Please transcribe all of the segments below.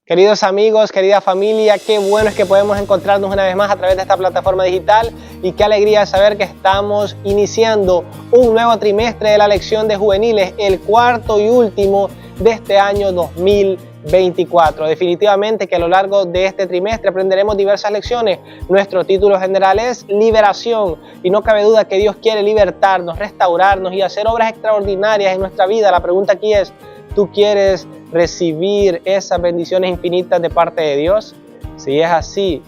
Queridos amigos, querida familia, qué bueno es que podemos encontrarnos una vez más a través de esta plataforma digital y qué alegría saber que estamos iniciando un nuevo trimestre de la lección de juveniles, el cuarto y último de este año 2024. Definitivamente que a lo largo de este trimestre aprenderemos diversas lecciones. Nuestro título general es Liberación y no cabe duda que Dios quiere libertarnos, restaurarnos y hacer obras extraordinarias en nuestra vida. La pregunta aquí es, ¿tú quieres recibir esas bendiciones infinitas de parte de Dios? Si es así,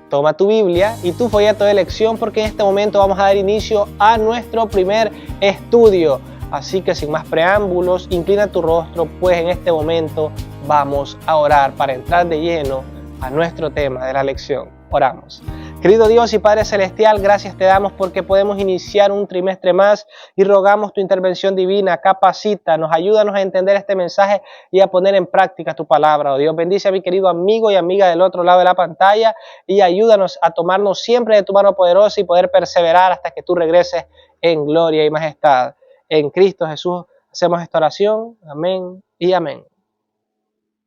toma tu Biblia y tu folleto de lección porque en este momento vamos a dar inicio a nuestro primer estudio. Así que sin más preámbulos, inclina tu rostro, pues en este momento vamos a orar para entrar de lleno a nuestro tema de la lección. Oramos. Querido Dios y Padre Celestial, gracias te damos porque podemos iniciar un trimestre más y rogamos tu intervención divina, capacítanos, ayúdanos a entender este mensaje y a poner en práctica tu palabra. Oh Dios, bendice a mi querido amigo y amiga del otro lado de la pantalla y ayúdanos a tomarnos siempre de tu mano poderosa y poder perseverar hasta que tú regreses en gloria y majestad. En Cristo Jesús hacemos esta oración. Amén y amén.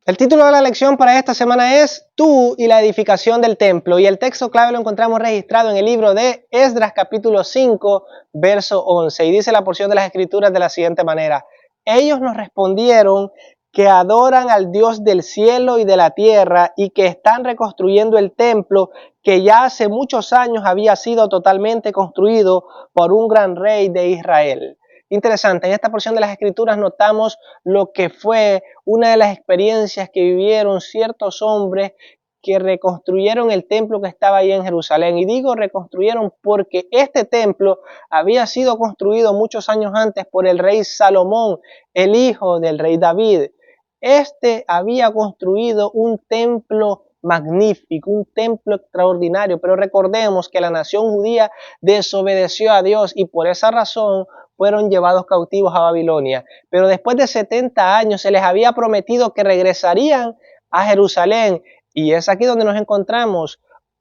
El título de la lección para esta semana es Tú y la edificación del templo, y el texto clave lo encontramos registrado en el libro de Esdras capítulo 5 verso 11, y dice la porción de las escrituras de la siguiente manera: ellos nos respondieron que adoran al Dios del cielo y de la tierra y que están reconstruyendo el templo que ya hace muchos años había sido totalmente construido por un gran rey de Israel. Interesante, en esta porción de las escrituras notamos lo que fue una de las experiencias que vivieron ciertos hombres que reconstruyeron el templo que estaba ahí en Jerusalén. Y digo reconstruyeron porque este templo había sido construido muchos años antes por el rey Salomón, el hijo del rey David. Este había construido un templo magnífico, un templo extraordinario, pero recordemos que la nación judía desobedeció a Dios y por esa razón fueron llevados cautivos a Babilonia. Pero después de 70 años se les había prometido que regresarían a Jerusalén. Y es aquí donde nos encontramos,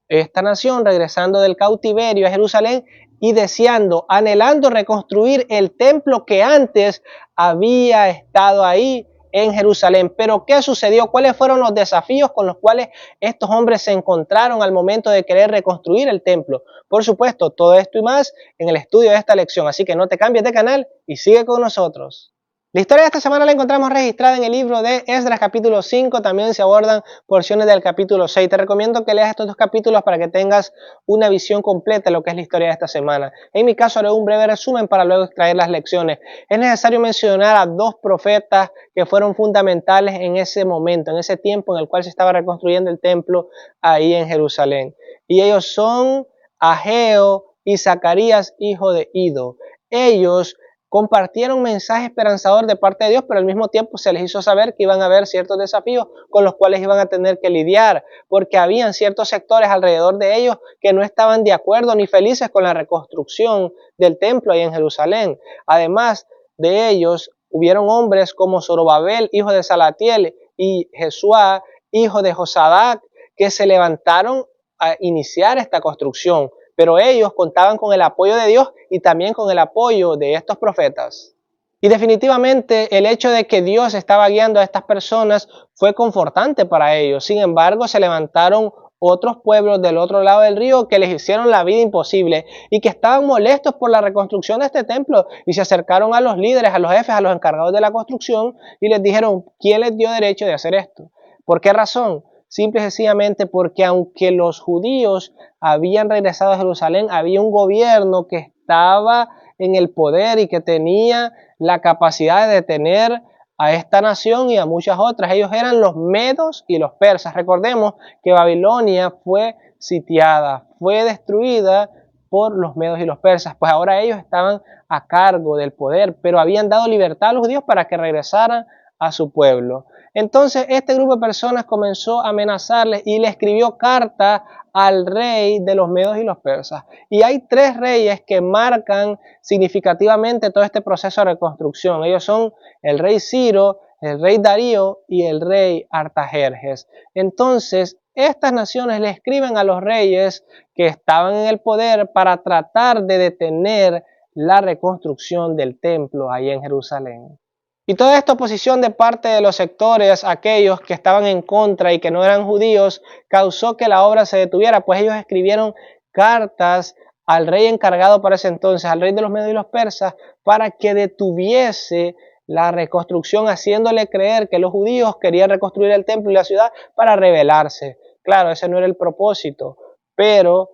esta nación regresando del cautiverio a Jerusalén y deseando, anhelando reconstruir el templo que antes había estado ahí en Jerusalén. Pero ¿qué sucedió? ¿Cuáles fueron los desafíos con los cuales estos hombres se encontraron al momento de querer reconstruir el templo? Por supuesto, todo esto y más en el estudio de esta lección, así que no te cambies de canal y sigue con nosotros. La historia de esta semana la encontramos registrada en el libro de Esdras capítulo 5, también se abordan porciones del capítulo 6. Te recomiendo que leas estos dos capítulos para que tengas una visión completa de lo que es la historia de esta semana. En mi caso haré un breve resumen para luego extraer las lecciones. Es necesario mencionar a dos profetas que fueron fundamentales en ese momento, en ese tiempo en el cual se estaba reconstruyendo el templo ahí en Jerusalén. Y ellos son Ageo y Zacarías, hijo de Ido. Ellos compartieron un mensaje esperanzador de parte de Dios, pero al mismo tiempo se les hizo saber que iban a haber ciertos desafíos con los cuales iban a tener que lidiar, porque habían ciertos sectores alrededor de ellos que no estaban de acuerdo ni felices con la reconstrucción del templo ahí en Jerusalén. Además de ellos, hubieron hombres como Zorobabel, hijo de Salatiel, y Jesuá, hijo de Josadac, que se levantaron a iniciar esta construcción. Pero ellos contaban con el apoyo de Dios y también con el apoyo de estos profetas. Y definitivamente el hecho de que Dios estaba guiando a estas personas fue confortante para ellos. Sin embargo, se levantaron otros pueblos del otro lado del río que les hicieron la vida imposible y que estaban molestos por la reconstrucción de este templo y se acercaron a los líderes, a los jefes, a los encargados de la construcción y les dijeron, ¿quién les dio derecho de hacer esto? ¿Por qué razón? Simple y sencillamente porque aunque los judíos habían regresado a Jerusalén, había un gobierno que estaba en el poder y que tenía la capacidad de detener a esta nación y a muchas otras. Ellos eran los medos y los persas. Recordemos que Babilonia fue sitiada, fue destruida por los medos y los persas. Pues ahora ellos estaban a cargo del poder, pero habían dado libertad a los judíos para que regresaran a su pueblo. Entonces este grupo de personas comenzó a amenazarles y le escribió carta al rey de los medos y los persas. Y hay tres reyes que marcan significativamente todo este proceso de reconstrucción. Ellos son el rey Ciro, el rey Darío y el rey Artajerjes. Entonces estas naciones le escriben a los reyes que estaban en el poder para tratar de detener la reconstrucción del templo ahí en Jerusalén. Y toda esta oposición de parte de los sectores, aquellos que estaban en contra y que no eran judíos, causó que la obra se detuviera, pues ellos escribieron cartas al rey encargado para ese entonces, al rey de los medios y los persas, para que detuviese la reconstrucción, haciéndole creer que los judíos querían reconstruir el templo y la ciudad para rebelarse. Claro, ese no era el propósito, pero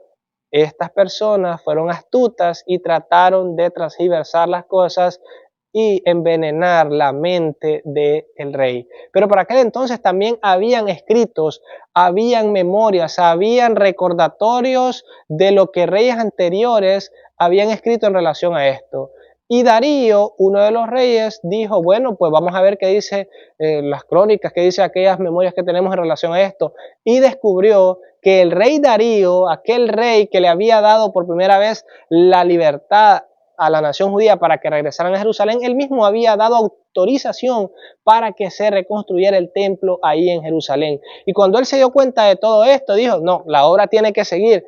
estas personas fueron astutas y trataron de transgiversar las cosas y envenenar la mente del rey. Pero por aquel entonces también habían escritos, habían memorias, habían recordatorios de lo que reyes anteriores habían escrito en relación a esto. Y Darío, uno de los reyes, dijo, bueno, pues vamos a ver qué dice las crónicas, qué dice aquellas memorias que tenemos en relación a esto. Y descubrió que el rey Darío, aquel rey que le había dado por primera vez la libertad a la nación judía para que regresaran a Jerusalén, él mismo había dado autorización para que se reconstruyera el templo ahí en Jerusalén. Y cuando él se dio cuenta de todo esto, dijo, no, la obra tiene que seguir.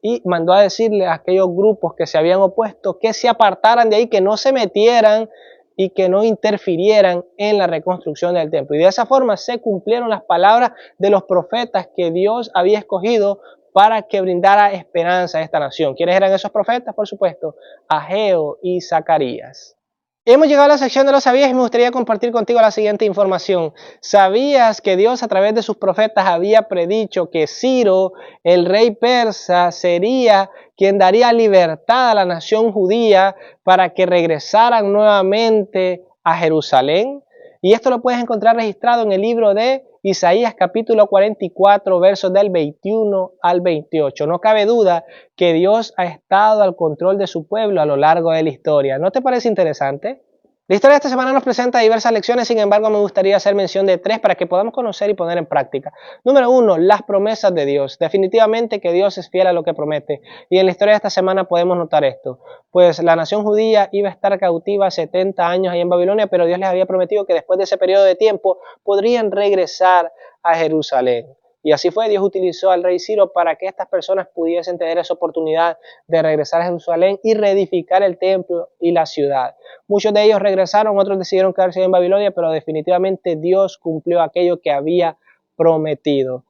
Y mandó a decirle a aquellos grupos que se habían opuesto que se apartaran de ahí, que no se metieran y que no interfirieran en la reconstrucción del templo. Y de esa forma se cumplieron las palabras de los profetas que Dios había escogido para que brindara esperanza a esta nación. ¿Quiénes eran esos profetas? Por supuesto, Ageo y Zacarías. Hemos llegado a la sección de los sabías y me gustaría compartir contigo la siguiente información. ¿Sabías que Dios a través de sus profetas había predicho que Ciro, el rey persa, sería quien daría libertad a la nación judía para que regresaran nuevamente a Jerusalén? Y esto lo puedes encontrar registrado en el libro de Isaías capítulo 44, versos del 21 al 28. No cabe duda que Dios ha estado al control de su pueblo a lo largo de la historia. ¿No te parece interesante? La historia de esta semana nos presenta diversas lecciones, sin embargo me gustaría hacer mención de tres para que podamos conocer y poner en práctica. Número uno, las promesas de Dios. Definitivamente que Dios es fiel a lo que promete. Y en la historia de esta semana podemos notar esto. Pues la nación judía iba a estar cautiva 70 años ahí en Babilonia, pero Dios les había prometido que después de ese periodo de tiempo podrían regresar a Jerusalén. Y así fue, Dios utilizó al rey Ciro para que estas personas pudiesen tener esa oportunidad de regresar a Jerusalén y reedificar el templo y la ciudad. Muchos de ellos regresaron, otros decidieron quedarse en Babilonia, pero definitivamente Dios cumplió aquello que había prometido.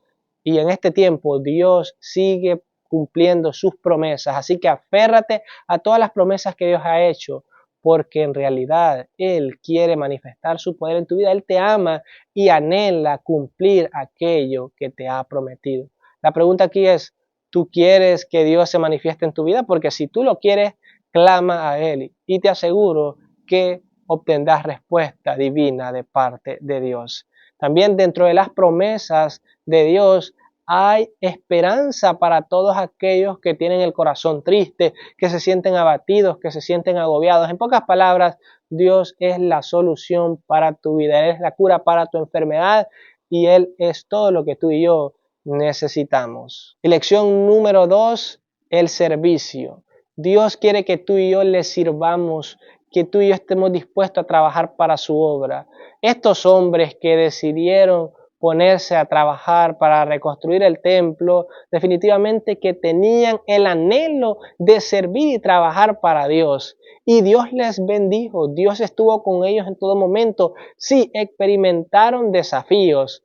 Y en este tiempo Dios sigue cumpliendo sus promesas. Así que aférrate a todas las promesas que Dios ha hecho, porque en realidad Él quiere manifestar su poder en tu vida. Él te ama y anhela cumplir aquello que te ha prometido. La pregunta aquí es, ¿tú quieres que Dios se manifieste en tu vida? Porque si tú lo quieres, clama a Él y te aseguro que obtendrás respuesta divina de parte de Dios. También dentro de las promesas de Dios hay esperanza para todos aquellos que tienen el corazón triste, que se sienten abatidos, que se sienten agobiados. En pocas palabras, Dios es la solución para tu vida, Él es la cura para tu enfermedad y Él es todo lo que tú y yo necesitamos. Y lección número 2, el servicio. Dios quiere que tú y yo le sirvamos, que tú y yo estemos dispuestos a trabajar para su obra. Estos hombres que decidieron ponerse a trabajar para reconstruir el templo, definitivamente que tenían el anhelo de servir y trabajar para Dios. Y Dios les bendijo, Dios estuvo con ellos en todo momento. Sí, experimentaron desafíos,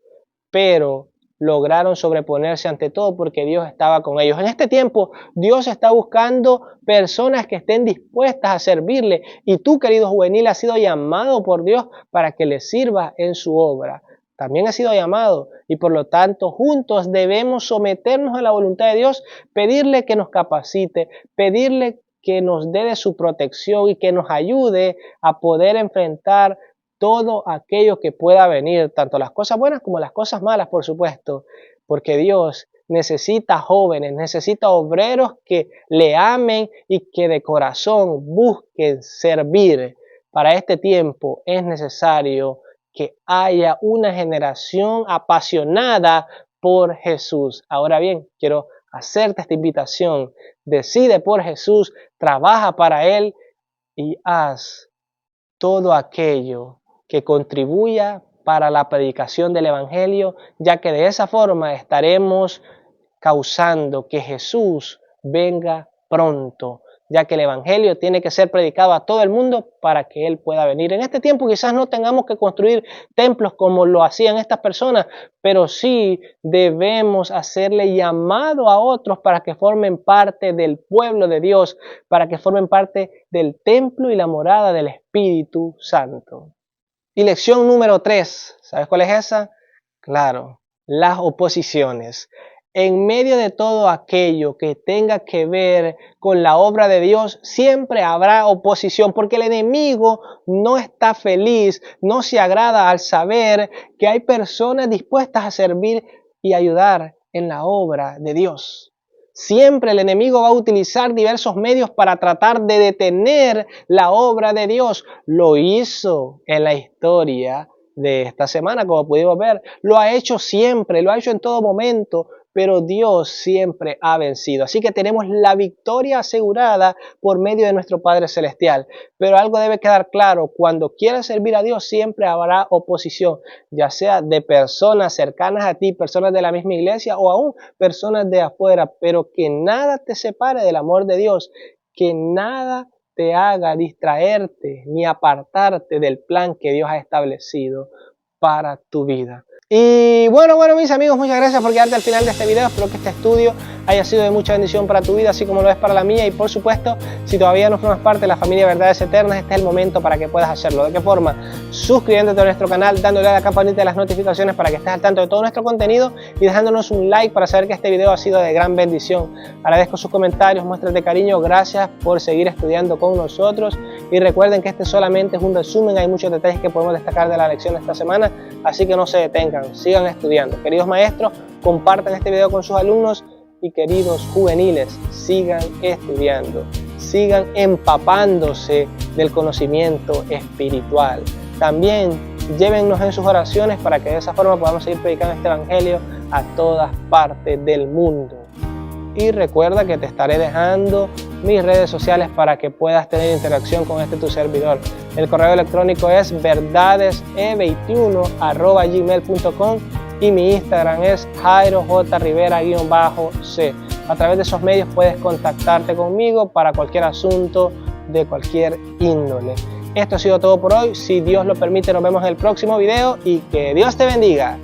pero lograron sobreponerse ante todo porque Dios estaba con ellos. En este tiempo, Dios está buscando personas que estén dispuestas a servirle. Y tú, querido juvenil, has sido llamado por Dios para que le sirvas en su obra. También ha sido llamado y por lo tanto juntos debemos someternos a la voluntad de Dios, pedirle que nos capacite, pedirle que nos dé de su protección y que nos ayude a poder enfrentar todo aquello que pueda venir, tanto las cosas buenas como las cosas malas, por supuesto, porque Dios necesita jóvenes, necesita obreros que le amen y que de corazón busquen servir. Para este tiempo es necesario que haya una generación apasionada por Jesús. Ahora bien, quiero hacerte esta invitación. Decide por Jesús, trabaja para Él y haz todo aquello que contribuya para la predicación del Evangelio, ya que de esa forma estaremos causando que Jesús venga pronto. ya que el evangelio tiene que ser predicado a todo el mundo para que Él pueda venir. En este tiempo quizás no tengamos que construir templos como lo hacían estas personas, pero sí debemos hacerle llamado a otros para que formen parte del pueblo de Dios, para que formen parte del templo y la morada del Espíritu Santo. Y lección número 3, ¿sabes cuál es esa? Claro, las oposiciones. En medio de todo aquello que tenga que ver con la obra de Dios, siempre habrá oposición, porque el enemigo no está feliz, no se agrada al saber que hay personas dispuestas a servir y ayudar en la obra de Dios. Siempre el enemigo va a utilizar diversos medios para tratar de detener la obra de Dios. Lo hizo en la historia de esta semana, como pudimos ver. Lo ha hecho siempre, lo ha hecho en todo momento, pero Dios siempre ha vencido. Así que tenemos la victoria asegurada por medio de nuestro Padre Celestial. Pero algo debe quedar claro, cuando quieras servir a Dios siempre habrá oposición, ya sea de personas cercanas a ti, personas de la misma iglesia o aún personas de afuera, pero que nada te separe del amor de Dios, que nada te haga distraerte ni apartarte del plan que Dios ha establecido para tu vida. Y bueno mis amigos, muchas gracias por quedarte al final de este video. Espero que este estudio haya sido de mucha bendición para tu vida, así como lo es para la mía. Y por supuesto, si todavía no formas parte de la familia Verdades Eternas, este es el momento para que puedas hacerlo. ¿De qué forma? Suscribiéndote a nuestro canal, dándole a la campanita de las notificaciones para que estés al tanto de todo nuestro contenido y dejándonos un like para saber que este video ha sido de gran bendición. Agradezco sus comentarios, muestras de cariño, gracias por seguir estudiando con nosotros. Y recuerden que este solamente es un resumen, hay muchos detalles que podemos destacar de la lección de esta semana, así que no se detengan, sigan estudiando. Queridos maestros, compartan este video con sus alumnos y queridos juveniles, sigan estudiando, sigan empapándose del conocimiento espiritual. También llévennos en sus oraciones para que de esa forma podamos seguir predicando este evangelio a todas partes del mundo. Y recuerda que te estaré dejando mis redes sociales para que puedas tener interacción con tu servidor. El correo electrónico es verdadese21@gmail.com y mi Instagram es jairojrivera_c. A través de esos medios puedes contactarte conmigo para cualquier asunto de cualquier índole. Esto ha sido todo por hoy. Si Dios lo permite, nos vemos en el próximo video y que Dios te bendiga.